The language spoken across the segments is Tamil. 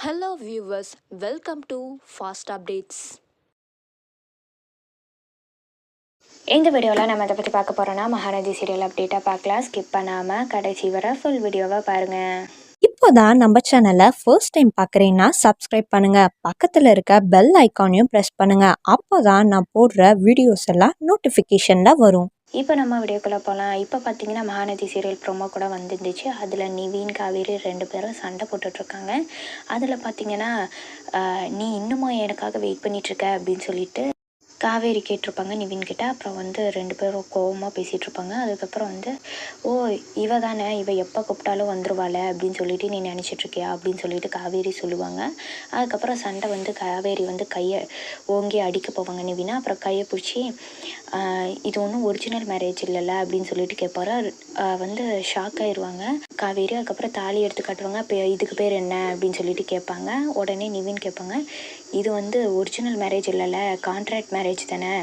Hello viewers, welcome to Fast Updates. இந்த வீடியோவில் நம்ம இதை பற்றி பார்க்க போகிறோன்னா மகாநதி சீரியல் அப்டேட்டாக பார்க்கலாம். ஸ்கிப் பண்ணாமல் கடைசி வர ஃபுல் வீடியோவை பாருங்கள். இப்போதான் நம்ம சேனலை ஃபர்ஸ்ட் டைம் பார்க்குறீங்கன்னா சப்ஸ்கிரைப் பண்ணுங்கள், பக்கத்தில் இருக்க பெல் ஐக்கானையும் ப்ரெஸ் பண்ணுங்கள். அப்போ தான் நான் போடுற வீடியோஸ் எல்லாம் நோட்டிஃபிகேஷனில் வரும். இப்போ நம்ம வீடியோக்குள்ளே போகலாம். இப்போ பார்த்தீங்கன்னா மகாநதி சீரியல் ப்ரோமோ கூட வந்துருந்துச்சு. அதில் நிவின் காவேரி 2 பேரும் சண்டை போட்டுட்ருக்காங்க. அதில் பார்த்தீங்கன்னா நீ இன்னுமா எனக்காக வெயிட் பண்ணிகிட்ருக்க அப்படின்னு சொல்லிட்டு காவேரி கேட்டிருப்பாங்க நிவின் கிட்ட. அப்புறம் 2 பேரும் கோவமாக பேசிகிட்ருப்பாங்க. அதுக்கப்புறம் ஓ இவ தானே, இவ எப்போ கூப்பிட்டாலும் வந்துருவாள் அப்படின்னு சொல்லிட்டு நீ நினச்சிட்ருக்கியா அப்படின்னு சொல்லிட்டு காவேரி சொல்லுவாங்க. அதுக்கப்புறம் சண்டை காவேரி கையை ஓங்கி அடிக்க போவாங்க நிவினா. அப்புறம் கையை பிடிச்சி இது ஒன்றும் ஒரிஜினல் மேரேஜ் இல்லைல்ல அப்படின்னு சொல்லிட்டு கேட்பாரு. ஷாக் ஆயிடுவாங்க காவேரி. அதுக்கப்புறம் தாலி எடுத்து காட்டுவாங்க. இப்போ இதுக்கு பேர் என்ன அப்படின்னு சொல்லிட்டு கேட்பாங்க. உடனே நிவின் கேட்பாங்க, இது ஒரிஜினல் மேரேஜ் இல்லைல்ல, கான்ட்ராக்ட் மேரேஜ் தானே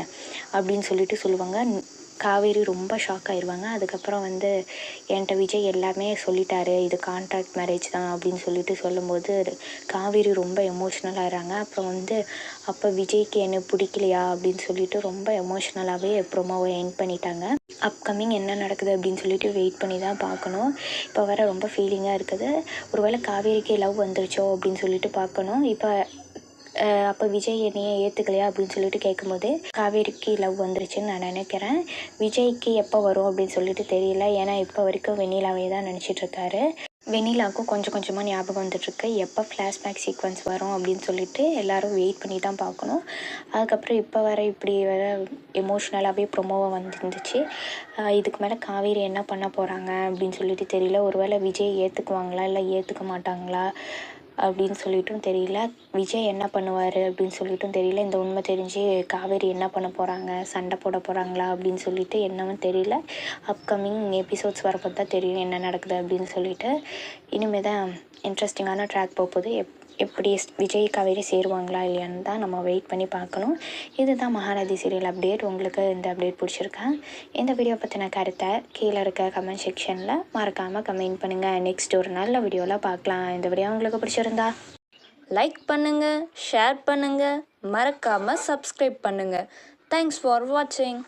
அப்படின்னு சொல்லிட்டு சொல்லுவாங்க. காவேரி ரொம்ப ஷாக் ஆயிடுவாங்க. அதுக்கப்புறம் என்கிட்ட விஜய் எல்லாமே சொல்லிட்டாரு, இது கான்ட்ராக்ட் மேரேஜ் தான் அப்படின்னு சொல்லிட்டு சொல்லும்போது காவேரி ரொம்ப எமோஷ்னல் ஆகிறாங்க. அப்புறம் அப்போ விஜய்க்கு என்ன பிடிக்கலையா அப்படின்னு சொல்லிட்டு ரொம்ப எமோஷ்னலாகவே ப்ரோமோவை எண்ட் பண்ணிட்டாங்க. அப்கமிங் என்ன நடக்குது அப்படின்னு சொல்லிட்டு வெயிட் பண்ணி தான் பார்க்கணும். இப்போ வர ரொம்ப ஃபீலிங்காக இருக்குது. ஒருவேளை காவேரிக்கு லவ் வந்துருச்சோ அப்படின்னு சொல்லிட்டு பார்க்கணும். அப்போ விஜய் என்னையே ஏற்றுக்கலையா அப்படின்னு சொல்லிட்டு கேட்கும்போது காவேரிக்கு லவ் வந்துருச்சுன்னு நான் நினைக்கிறேன். விஜய்க்கு எப்போ வரும் அப்படின்னு சொல்லிட்டு தெரியல. ஏன்னா இப்போ வரைக்கும் வெண்ணிலாவே தான் நினச்சிட்ருக்காரு. வெண்ணிலாவுக்கும் கொஞ்சம் கொஞ்சமாக ஞாபகம் வந்துட்டுருக்கு. எப்போ ஃப்ளாஷ்பேக் சீக்வன்ஸ் வரும் அப்படின்னு சொல்லிட்டு எல்லோரும் வெயிட் பண்ணி தான் பார்க்கணும். அதுக்கப்புறம் இப்போ இப்படி எமோஷ்னலாகவே ப்ரொமோவாக வந்துருந்துச்சு. இதுக்கு மேலே காவேரி என்ன பண்ண போகிறாங்க அப்படின்னு சொல்லிட்டு தெரியல. ஒருவேளை விஜய் ஏற்றுக்குவாங்களா இல்லை ஏற்றுக்க மாட்டாங்களா அப்படின்னு சொல்லிட்டும் தெரியல. விஜய் என்ன பண்ணுவார் அப்படின்னு சொல்லிட்டும் தெரியல. இந்த உண்மை தெரிஞ்சு காவேரி என்ன பண்ண போகிறாங்க, சண்டை போட போகிறாங்களா அப்படின்னு சொல்லிட்டு என்னவும் தெரியல. அப்கமிங் எபிசோட்ஸ் வரப்போ தான் தெரியும் என்ன நடக்குது அப்படின்னு சொல்லிட்டு. இனிமேல் தான் இன்ட்ரெஸ்டிங்கான ட்ராக் போகுது. எப்படி விஜய் காவேரி சேருவாங்களா இல்லையான்னு தான் நம்ம வெயிட் பண்ணி பார்க்கணும். இதுதான் மகாநதி சீரியல் அப்டேட். உங்களுக்கு இந்த அப்டேட் பிடிச்சிருக்கா? இந்த வீடியோ பற்றின கருத்தை கீழே இருக்க கமெண்ட் செக்ஷனில் மறக்காமல் கமெண்ட் பண்ணுங்கள். நெக்ஸ்ட் ஒரு நல்ல வீடியோவில் பார்க்கலாம். இந்த வீடியோ உங்களுக்கு பிடிச்சிருந்தா லைக் பண்ணுங்கள், ஷேர் பண்ணுங்கள், மறக்காமல் சப்ஸ்கிரைப் பண்ணுங்கள். தேங்க்ஸ் ஃபார் வாட்சிங்.